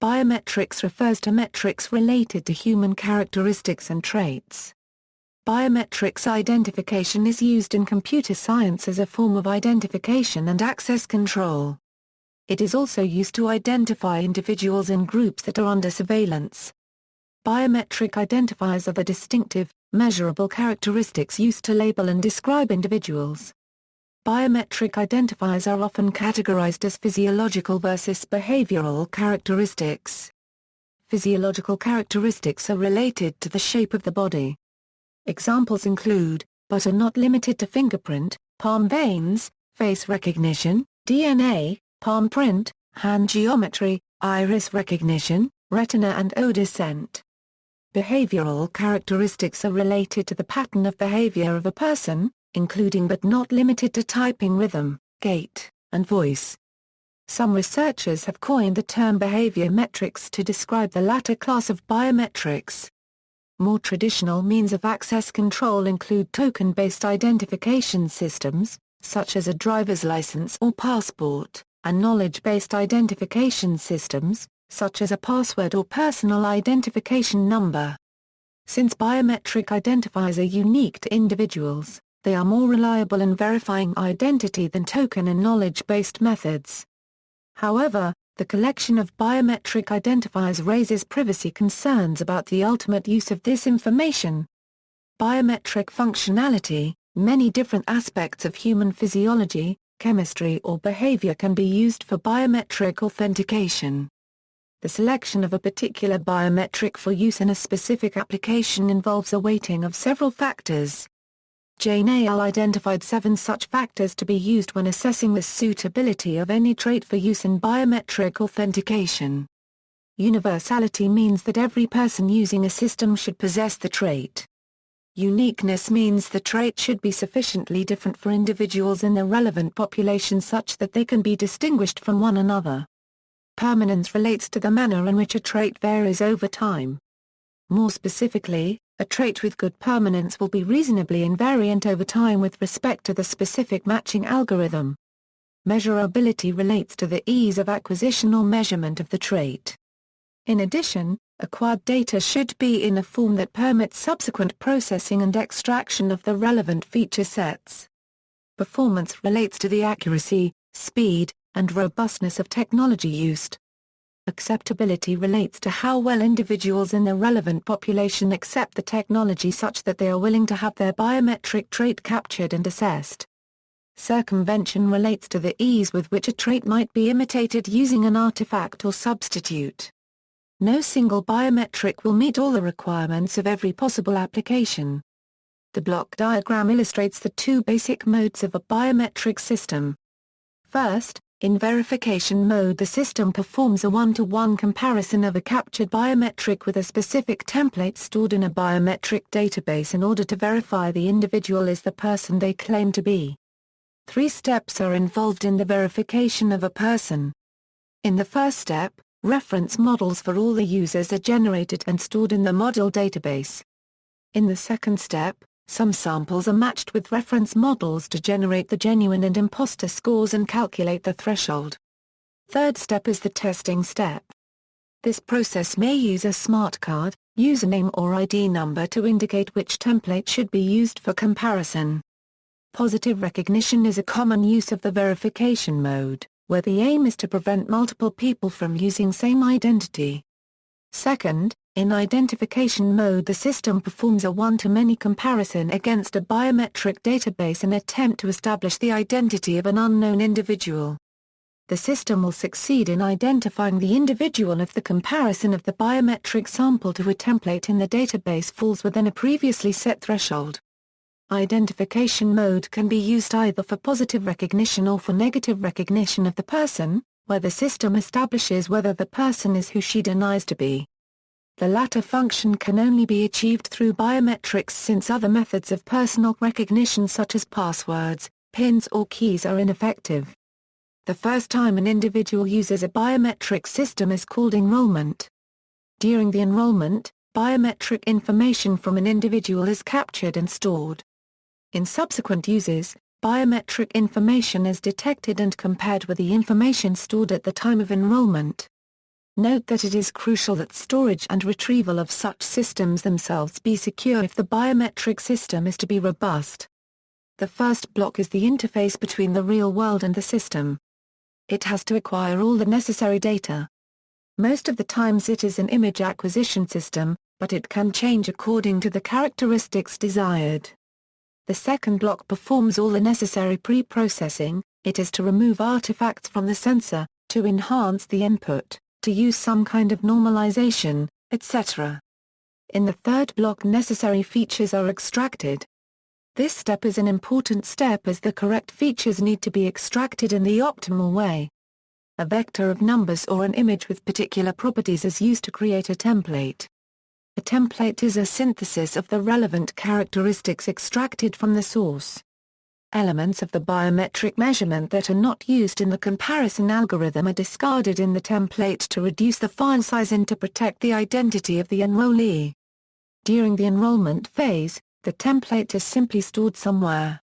Biometrics refers to metrics related to human characteristics and traits. Biometrics identification is used in computer science as a form of identification and access control. It is also used to identify individuals in groups that are under surveillance. Biometric identifiers are the distinctive, measurable characteristics used to label and describe individuals. Biometric identifiers are often categorized as physiological versus behavioral characteristics. Physiological characteristics are related to the shape of the body. Examples include, but are not limited to fingerprint, palm veins, face recognition, DNA, palm print, hand geometry, iris recognition, retina and odour scent. Behavioral characteristics are related to the pattern of behavior of a person, including but not limited to typing rhythm, gait, and voice. Some researchers have coined the term behaviometrics to describe the latter class of biometrics. More traditional means of access control include token-based identification systems, such as a driver's license or passport, and knowledge-based identification systems, such as a password or personal identification number. Since biometric identifiers are unique to individuals, they are more reliable in verifying identity than token and knowledge-based methods. However, the collection of biometric identifiers raises privacy concerns about the ultimate use of this information. Biometric functionality: many different aspects of human physiology, chemistry or behavior can be used for biometric authentication. The selection of a particular biometric for use in a specific application involves a weighting of several factors. Jane al. identified 7 such factors to be used when assessing the suitability of any trait for use in biometric authentication. Universality means that every person using a system should possess the trait. Uniqueness means the trait should be sufficiently different for individuals in the relevant population such that they can be distinguished from one another. Permanence relates to the manner in which a trait varies over time. More specifically, a trait with good permanence will be reasonably invariant over time with respect to the specific matching algorithm. Measurability relates to the ease of acquisition or measurement of the trait. In addition, acquired data should be in a form that permits subsequent processing and extraction of the relevant feature sets. Performance relates to the accuracy, speed, and robustness of technology used. Acceptability relates to how well individuals in the relevant population accept the technology such that they are willing to have their biometric trait captured and assessed. Circumvention relates to the ease with which a trait might be imitated using an artifact or substitute. No single biometric will meet all the requirements of every possible application. The block diagram illustrates the 2 basic modes of a biometric system. First, in verification mode, the system performs a one-to-one comparison of a captured biometric with a specific template stored in a biometric database in order to verify the individual is the person they claim to be. 3 steps are involved in the verification of a person. In the first step, reference models for all the users are generated and stored in the model database. In the second step, some samples are matched with reference models to generate the genuine and imposter scores and calculate the threshold. Third step is the testing step. This process may use a smart card, username or ID number to indicate which template should be used for comparison. Positive recognition is a common use of the verification mode, where the aim is to prevent multiple people from using same identity. Second, in identification mode, the system performs a one-to-many comparison against a biometric database in an attempt to establish the identity of an unknown individual. The system will succeed in identifying the individual if the comparison of the biometric sample to a template in the database falls within a previously set threshold. Identification mode can be used either for positive recognition or for negative recognition of the person, where the system establishes whether the person is who she denies to be. The latter function can only be achieved through biometrics since other methods of personal recognition such as passwords, PINs or keys are ineffective. The first time an individual uses a biometric system is called enrollment. During the enrollment, biometric information from an individual is captured and stored. In subsequent uses, biometric information is detected and compared with the information stored at the time of enrollment. Note that it is crucial that storage and retrieval of such systems themselves be secure if the biometric system is to be robust. The first block is the interface between the real world and the system. It has to acquire all the necessary data. Most of the times it is an image acquisition system, but it can change according to the characteristics desired. The second block performs all the necessary pre-processing. It is to remove artifacts from the sensor, to enhance the input, to use some kind of normalization, etc. In the third block, necessary features are extracted. This step is an important step as the correct features need to be extracted in the optimal way. A vector of numbers or an image with particular properties is used to create a template. A template is a synthesis of the relevant characteristics extracted from the source. Elements of the biometric measurement that are not used in the comparison algorithm are discarded in the template to reduce the file size and to protect the identity of the enrollee. During the enrollment phase, the template is simply stored somewhere.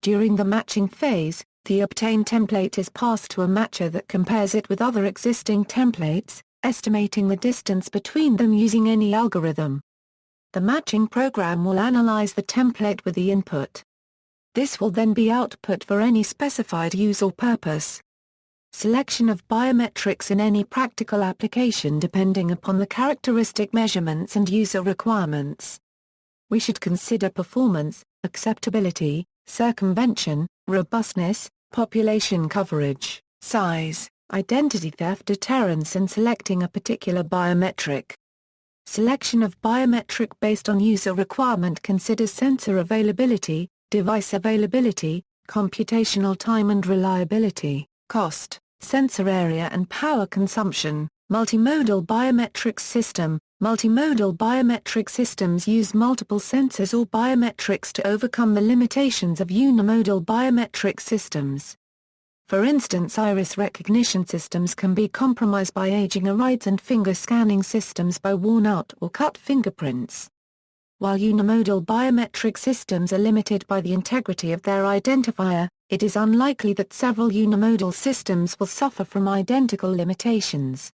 During the matching phase, the obtained template is passed to a matcher that compares it with other existing templates, estimating the distance between them using any algorithm. The matching program will analyze the template with the input. This will then be output for any specified use or purpose. Selection of biometrics in any practical application depending upon the characteristic measurements and user requirements. We should consider performance, acceptability, circumvention, robustness, population coverage, size, identity theft deterrence in selecting a particular biometric. Selection of biometric based on user requirement considers sensor availability, device availability, computational time and reliability, cost, sensor area and power consumption. Multimodal biometrics system. Multimodal biometric systems use multiple sensors or biometrics to overcome the limitations of unimodal biometric systems. For instance, iris recognition systems can be compromised by aging irides and finger scanning systems by worn-out or cut fingerprints. While unimodal biometric systems are limited by the integrity of their identifier, it is unlikely that several unimodal systems will suffer from identical limitations.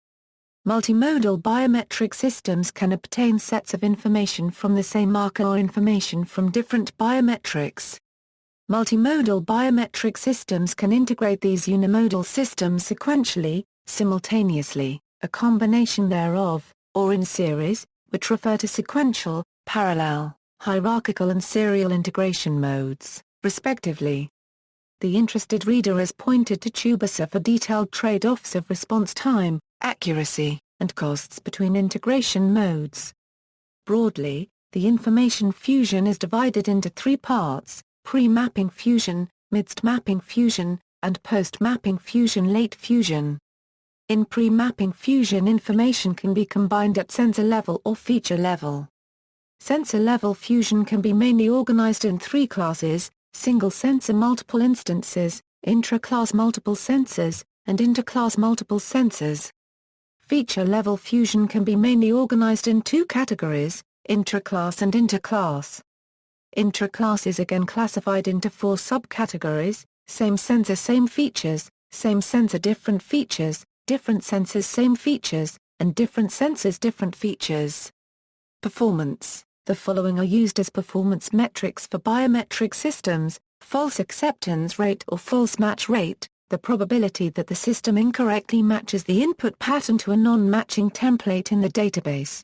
Multimodal biometric systems can obtain sets of information from the same marker or information from different biometrics. Multimodal biometric systems can integrate these unimodal systems sequentially, simultaneously, a combination thereof, or in series, which refer to sequential, parallel, hierarchical and serial integration modes, respectively. The interested reader is pointed to TUBISA for detailed trade-offs of response time, accuracy, and costs between integration modes. Broadly, the information fusion is divided into three parts: pre-mapping fusion, midst mapping fusion, and post-mapping fusion late fusion. In pre-mapping fusion, information can be combined at sensor level or feature level. Sensor level fusion can be mainly organized in three classes: single sensor multiple instances, intra-class multiple sensors, and inter-class multiple sensors. Feature level fusion can be mainly organized in two categories: intra-class and inter-class. Intra-class is again classified into four subcategories: same sensor same features, same sensor different features, different sensors same features, and different sensors different features. Performance. The following are used as performance metrics for biometric systems: false acceptance rate or false match rate, the probability that the system incorrectly matches the input pattern to a non-matching template in the database.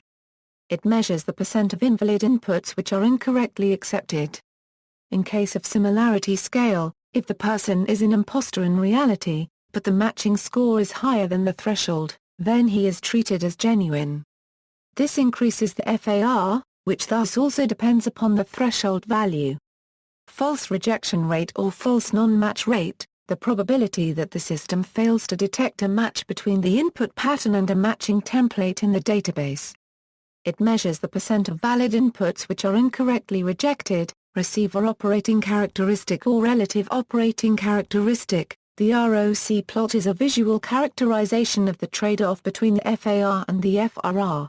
It measures the percent of invalid inputs which are incorrectly accepted. In case of similarity scale, if the person is an imposter in reality, but the matching score is higher than the threshold, then he is treated as genuine. This increases the FAR, which thus also depends upon the threshold value. False rejection rate or false non-match rate, the probability that the system fails to detect a match between the input pattern and a matching template in the database. It measures the percent of valid inputs which are incorrectly rejected. Receiver operating characteristic or relative operating characteristic. The ROC plot is a visual characterization of the trade-off between the FAR and the FRR.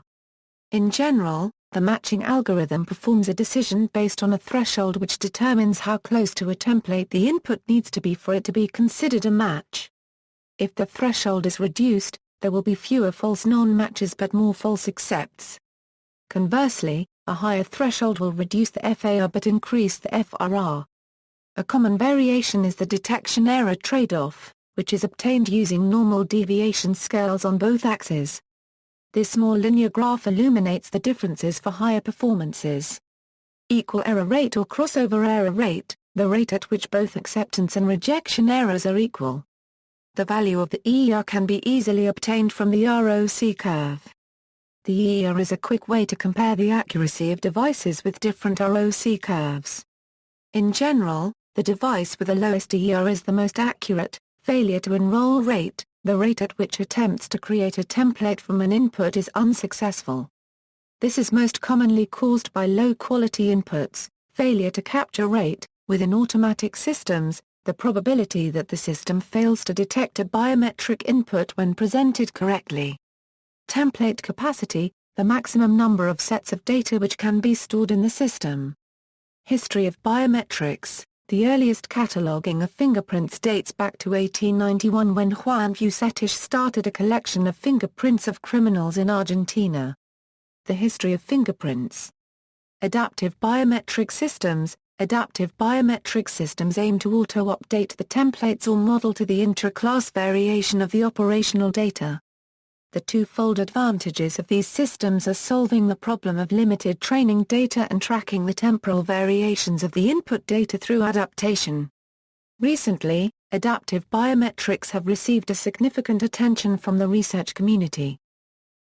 In general, the matching algorithm performs a decision based on a threshold which determines how close to a template the input needs to be for it to be considered a match. If the threshold is reduced, there will be fewer false non-matches but more false accepts. Conversely, a higher threshold will reduce the FAR but increase the FRR. A common variation is the detection error trade-off, which is obtained using normal deviation scales on both axes. This small linear graph illuminates the differences for higher performances. Equal error rate or crossover error rate, the rate at which both acceptance and rejection errors are equal. The value of the EER can be easily obtained from the ROC curve. The EER is a quick way to compare the accuracy of devices with different ROC curves. In general, the device with the lowest EER is the most accurate. Failure to enroll rate, the rate at which attempts to create a template from an input is unsuccessful. This is most commonly caused by low-quality inputs. Failure to capture rate, within automatic systems, the probability that the system fails to detect a biometric input when presented correctly. Template capacity, the maximum number of sets of data which can be stored in the system. History of biometrics. The earliest cataloging of fingerprints dates back to 1891 when Juan Vucetich started a collection of fingerprints of criminals in Argentina. The history of fingerprints. Adaptive biometric systems. Adaptive biometric systems aim to auto-update the templates or model to the intra-class variation of the operational data. The twofold advantages of these systems are solving the problem of limited training data and tracking the temporal variations of the input data through adaptation. Recently, adaptive biometrics have received a significant attention from the research community.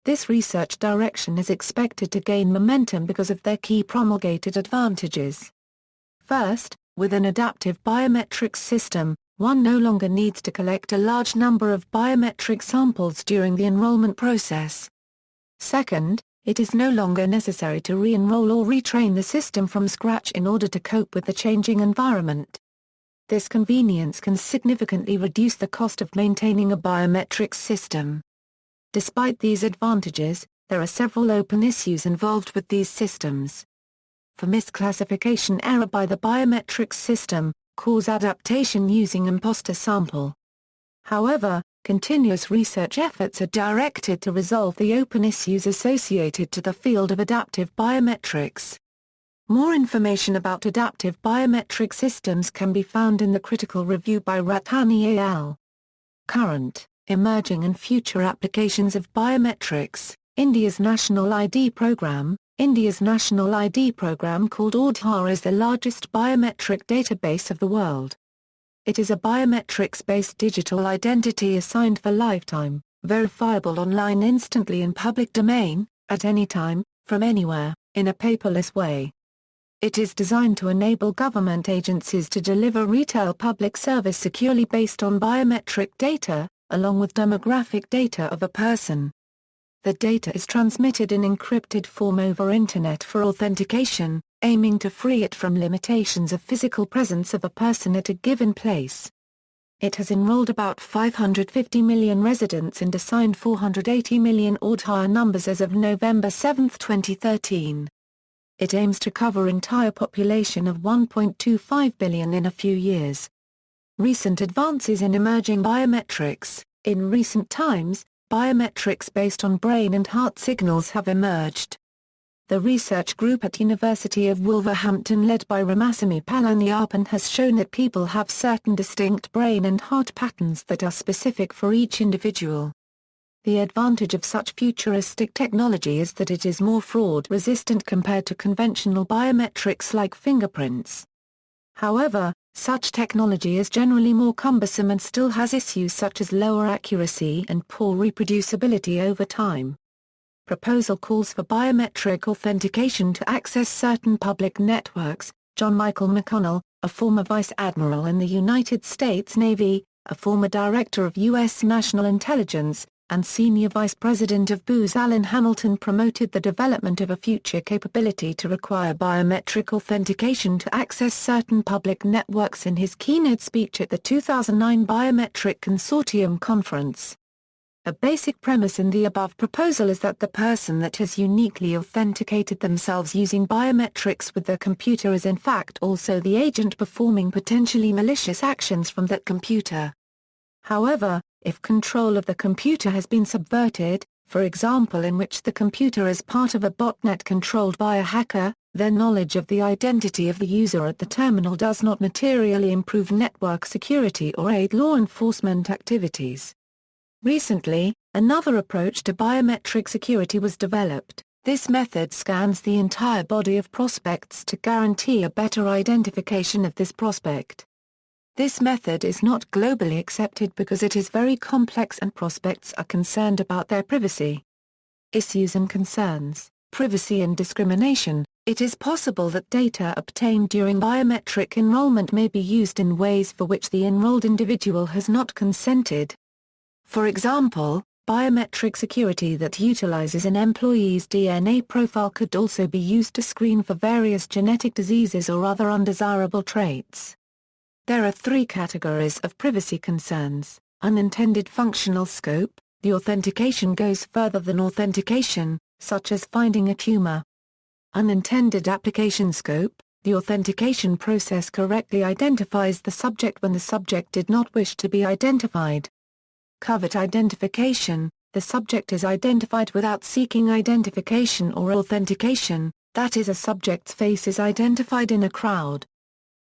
This research direction is expected to gain momentum because of their key promulgated advantages. First, with an adaptive biometrics system, one no longer needs to collect a large number of biometric samples during the enrollment process. Second, it is no longer necessary to re-enroll or retrain the system from scratch in order to cope with the changing environment. This convenience can significantly reduce the cost of maintaining a biometrics system. Despite these advantages, there are several open issues involved with these systems. For misclassification error by the biometrics system, cause adaptation using imposter sample. However, continuous research efforts are directed to resolve the open issues associated to the field of adaptive biometrics. More information about adaptive biometric systems can be found in the critical review by Ratani al. Current, emerging and future applications of biometrics. India's National ID Program. India's national ID program called Aadhaar is the largest biometric database of the world. It is a biometrics-based digital identity assigned for lifetime, verifiable online instantly in public domain, at any time, from anywhere, in a paperless way. It is designed to enable government agencies to deliver retail public service securely based on biometric data, along with demographic data of a person. The data is transmitted in encrypted form over Internet for authentication, aiming to free it from limitations of physical presence of a person at a given place. It has enrolled about 550 million residents and assigned 480 million Aadhaar numbers as of November 7, 2013. It aims to cover entire population of 1.25 billion in a few years. Recent advances in emerging biometrics. In recent times, biometrics based on brain and heart signals have emerged. The research group at University of Wolverhampton led by Ramasamy Palaniappan has shown that people have certain distinct brain and heart patterns that are specific for each individual. The advantage of such futuristic technology is that it is more fraud-resistant compared to conventional biometrics like fingerprints. However, such technology is generally more cumbersome and still has issues such as lower accuracy and poor reproducibility over time. Proposal calls for biometric authentication to access certain public networks. John Michael McConnell, a former Vice Admiral in the United States Navy, a former Director of U.S. National Intelligence, and Senior Vice President of Booz Allen Hamilton promoted the development of a future capability to require biometric authentication to access certain public networks in his keynote speech at the 2009 Biometric Consortium Conference. A basic premise in the above proposal is that the person that has uniquely authenticated themselves using biometrics with their computer is in fact also the agent performing potentially malicious actions from that computer. However, if control of the computer has been subverted, for example in which the computer is part of a botnet controlled by a hacker, their knowledge of the identity of the user at the terminal does not materially improve network security or aid law enforcement activities. Recently, another approach to biometric security was developed. This method scans the entire body of prospects to guarantee a better identification of this prospect. This method is not globally accepted because it is very complex and prospects are concerned about their privacy. Issues and concerns: privacy and discrimination. It is possible that data obtained during biometric enrollment may be used in ways for which the enrolled individual has not consented. For example, biometric security that utilizes an employee's DNA profile could also be used to screen for various genetic diseases or other undesirable traits. There are three categories of privacy concerns: unintended functional scope. The authentication goes further than authentication, such as finding a tumor. Unintended application scope. The authentication process correctly identifies the subject when the subject did not wish to be identified. Covet Identification. The subject is identified without seeking identification or authentication, that is, a subject's face is identified in a crowd.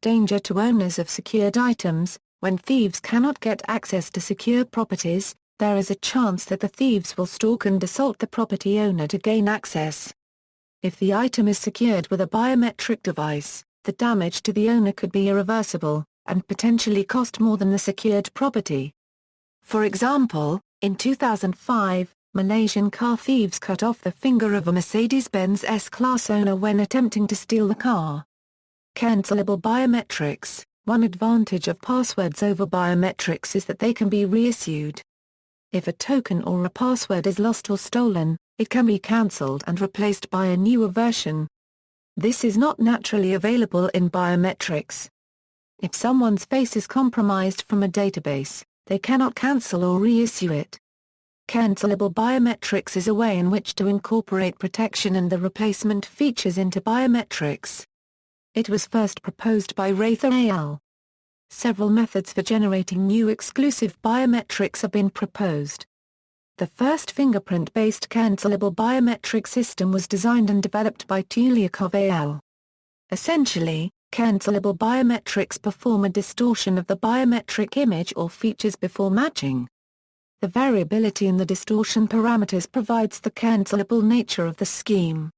Danger to owners of secured items. When thieves cannot get access to secure properties, there is a chance that the thieves will stalk and assault the property owner to gain access. If the item is secured with a biometric device, the damage to the owner could be irreversible, and potentially cost more than the secured property. For example, in 2005, Malaysian car thieves cut off the finger of a Mercedes-Benz S-Class owner when attempting to steal the car. Cancellable biometrics. One advantage of passwords over biometrics is that they can be reissued. If a token or a password is lost or stolen, it can be cancelled and replaced by a newer version. This is not naturally available in biometrics. If someone's face is compromised from a database, they cannot cancel or reissue it. Cancelable biometrics is a way in which to incorporate protection and the replacement features into biometrics. It was first proposed by Rather al. Several methods for generating new exclusive biometrics have been proposed. The first fingerprint-based cancelable biometric system was designed and developed by Covet al. Essentially, cancelable biometrics perform a distortion of the biometric image or features before matching. The variability in the distortion parameters provides the cancelable nature of the scheme.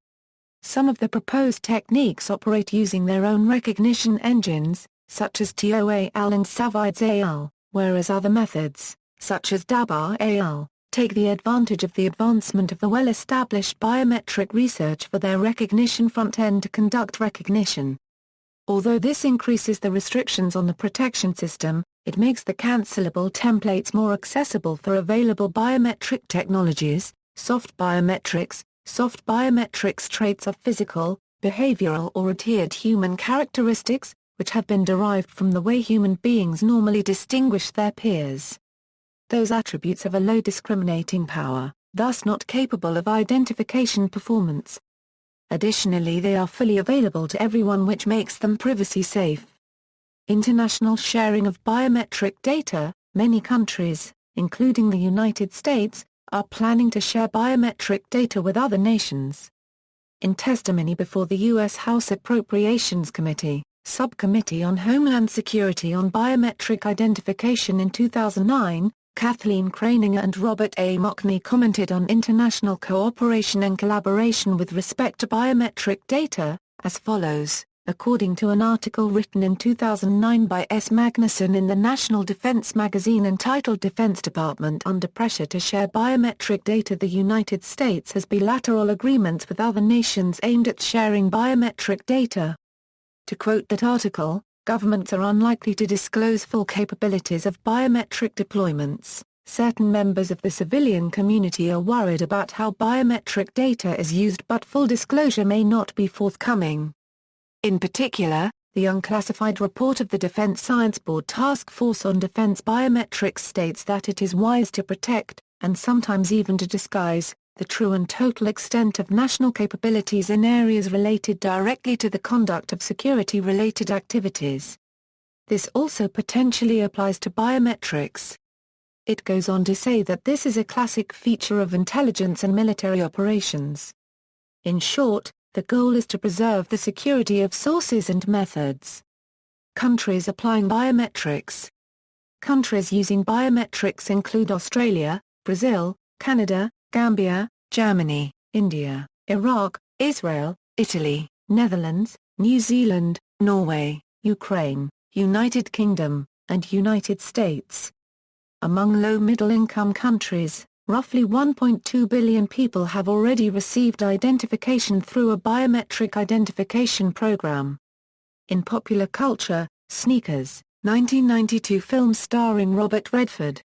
Some of the proposed techniques operate using their own recognition engines, such as TOA al and Savides al, whereas other methods, such as Dabar al, take the advantage of the advancement of the well-established biometric research for their recognition front-end to conduct recognition. Although this increases the restrictions on the protection system, it makes the cancelable templates more accessible for available biometric technologies. Soft biometrics traits are physical, behavioral or adhered human characteristics, which have been derived from the way human beings normally distinguish their peers. Those attributes have a low discriminating power, thus not capable of identification performance. Additionally, they are fully available to everyone, which makes them privacy safe. International sharing of biometric data. Many countries, including the United States, are planning to share biometric data with other nations. In testimony before the U.S. House Appropriations Committee, Subcommittee on Homeland Security on Biometric Identification in 2009, Kathleen Kraninger and Robert A. Mockney commented on international cooperation and collaboration with respect to biometric data, as follows. According to an article written in 2009 by S. Magnuson in the National Defense magazine entitled Defense Department Under Pressure to Share Biometric Data, the United States has bilateral agreements with other nations aimed at sharing biometric data. To quote that article, governments are unlikely to disclose full capabilities of biometric deployments. Certain members of the civilian community are worried about how biometric data is used, but full disclosure may not be forthcoming. In particular, the unclassified report of the Defense Science Board Task Force on Defense Biometrics states that it is wise to protect, and sometimes even to disguise, the true and total extent of national capabilities in areas related directly to the conduct of security-related activities. This also potentially applies to biometrics. It goes on to say that this is a classic feature of intelligence and military operations. In short, the goal is to preserve the security of sources and methods. Countries applying biometrics. Countries using biometrics include Australia, Brazil, Canada, Gambia, Germany, India, Iraq, Israel, Italy, Netherlands, New Zealand, Norway, Ukraine, United Kingdom, and United States. Among low-middle-income countries, roughly 1.2 billion people have already received identification through a biometric identification program. In popular culture, Sneakers, 1992 film starring Robert Redford.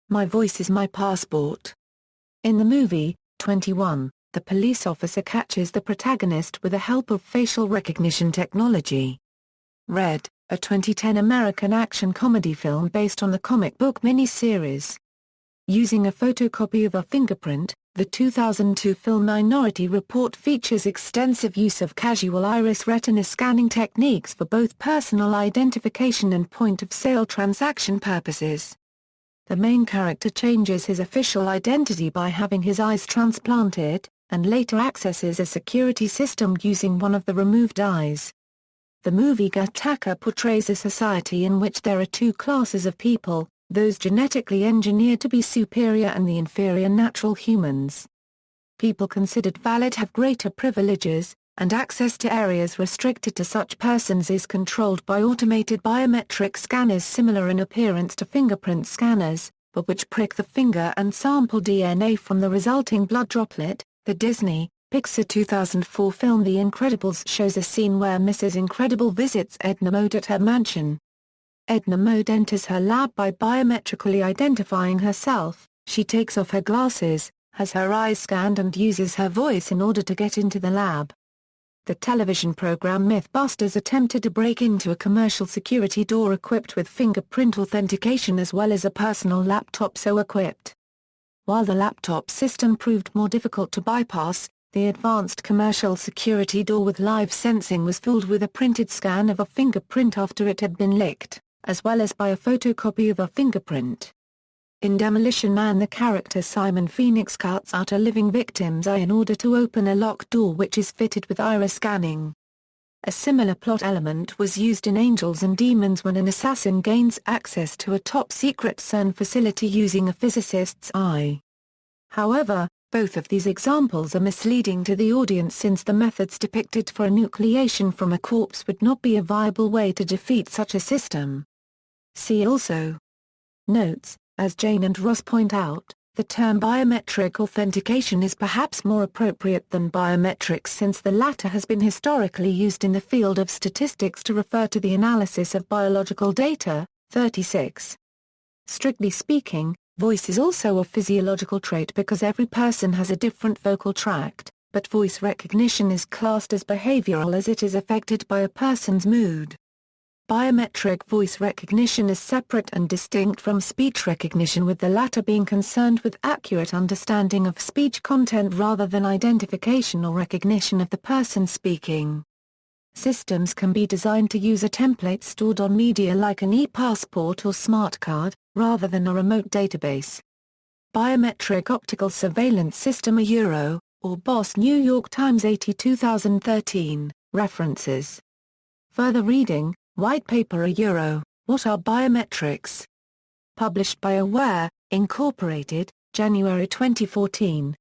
My Voice is My Passport. In the movie, 21, the police officer catches the protagonist with the help of facial recognition technology. Red, a 2010 American action comedy film based on the comic book miniseries. Using a photocopy of a fingerprint, the 2002 film Minority Report features extensive use of casual iris retina scanning techniques for both personal identification and point-of-sale transaction purposes. The main character changes his official identity by having his eyes transplanted, and later accesses a security system using one of the removed eyes. The movie Gattaca portrays a society in which there are two classes of people, those genetically engineered to be superior and the inferior natural humans. People considered valid have greater privileges, and access to areas restricted to such persons is controlled by automated biometric scanners similar in appearance to fingerprint scanners, but which prick the finger and sample DNA from the resulting blood droplet. The Disney Pixar 2004 film The Incredibles shows a scene where Mrs. Incredible visits Edna Mode at her mansion. Edna Mode enters her lab by biometrically identifying herself. She takes off her glasses, has her eyes scanned and uses her voice in order to get into the lab. The television program Mythbusters attempted to break into a commercial security door equipped with fingerprint authentication as well as a personal laptop so equipped. While the laptop system proved more difficult to bypass, the advanced commercial security door with live sensing was filled with a printed scan of a fingerprint after it had been licked, as well as by a photocopy of a fingerprint. In Demolition Man, the character Simon Phoenix cuts out a living victim's eye in order to open a locked door which is fitted with iris scanning. A similar plot element was used in Angels and Demons when an assassin gains access to a top-secret CERN facility using a physicist's eye. However, both of these examples are misleading to the audience since the methods depicted for enucleation from a corpse would not be a viable way to defeat such a system. See also. Notes: as Jane and Ross point out, the term biometric authentication is perhaps more appropriate than biometrics since the latter has been historically used in the field of statistics to refer to the analysis of biological data. 36. Strictly speaking, voice is also a physiological trait because every person has a different vocal tract, but voice recognition is classed as behavioral as it is affected by a person's mood. Biometric voice recognition is separate and distinct from speech recognition, with the latter being concerned with accurate understanding of speech content rather than identification or recognition of the person speaking. Systems can be designed to use a template stored on media like an e-passport or smart card, rather than a remote database. Biometric Optical Surveillance System Euro, or BOSS New York Times 80 2013, references. Further reading, White Paper Euro, What are Biometrics? Published by Aware, Incorporated, January 2014.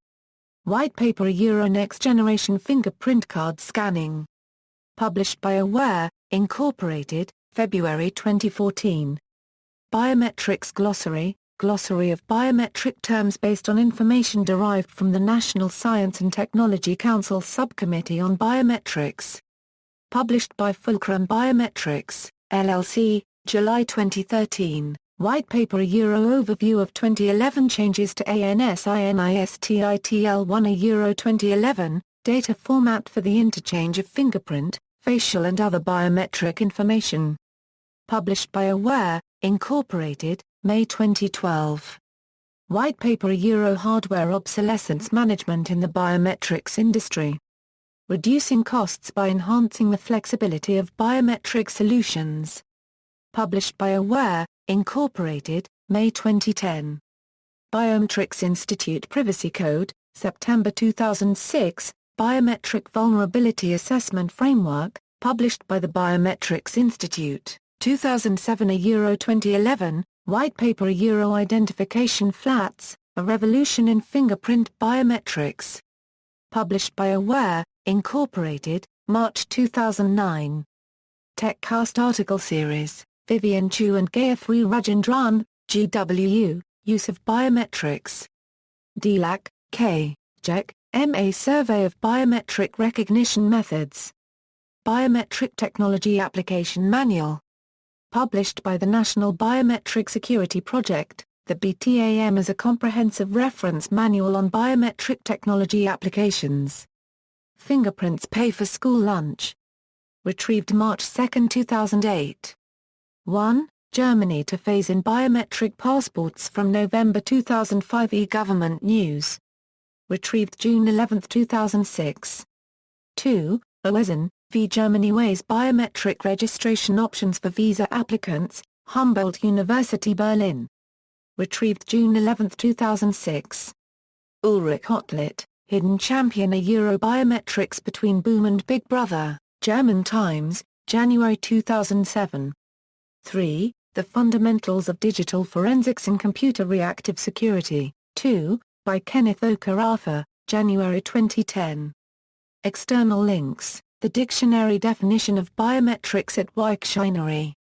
White Paper Euro Next Generation Fingerprint Card Scanning. Published by Aware, Incorporated, February 2014. Biometrics Glossary, Glossary of biometric terms based on information derived from the National Science and Technology Council Subcommittee on Biometrics. Published by Fulcrum Biometrics, LLC, July 2013. White Paper Euro Overview of 2011 Changes to ANSI/NISTITL1 Euro 2011, Data Format for the Interchange of Fingerprint, Facial and Other Biometric Information. Published by Aware, Incorporated, May 2012. White Paper Euro Hardware Obsolescence Management in the Biometrics Industry. Reducing Costs by Enhancing the Flexibility of Biometric Solutions. Published by Aware, Incorporated, May 2010. Biometrics Institute Privacy Code, September 2006, Biometric Vulnerability Assessment Framework, published by the Biometrics Institute, 2007 Euro 2011, White Paper Euro Identification Flats, A Revolution in Fingerprint Biometrics. Published by Aware, Incorporated, March 2009. TechCast Article Series, Vivian Chu and Gayatri Rajendran, GWU, Use of Biometrics. Delac, K., Jek, M.A. Survey of Biometric Recognition Methods. Biometric Technology Application Manual. Published by the National Biometric Security Project, the BTAM as a comprehensive reference manual on biometric technology applications. Fingerprints Pay for School Lunch. Retrieved March 2, 2008. 1. Germany to phase in biometric passports from November 2005. E-Government News. Retrieved June 11, 2006. 2. OESN, v Germany weighs biometric registration options for visa applicants, Humboldt University Berlin. Retrieved June 11, 2006. Ulrich Hotlit, Hidden Champion a Euro Biometrics between Boom and Big Brother, German Times, January 2007. 3. The Fundamentals of Digital Forensics in Computer Reactive Security, 2, by Kenneth Okarafa, January 2010. External links, the dictionary definition of biometrics at Wiktionary.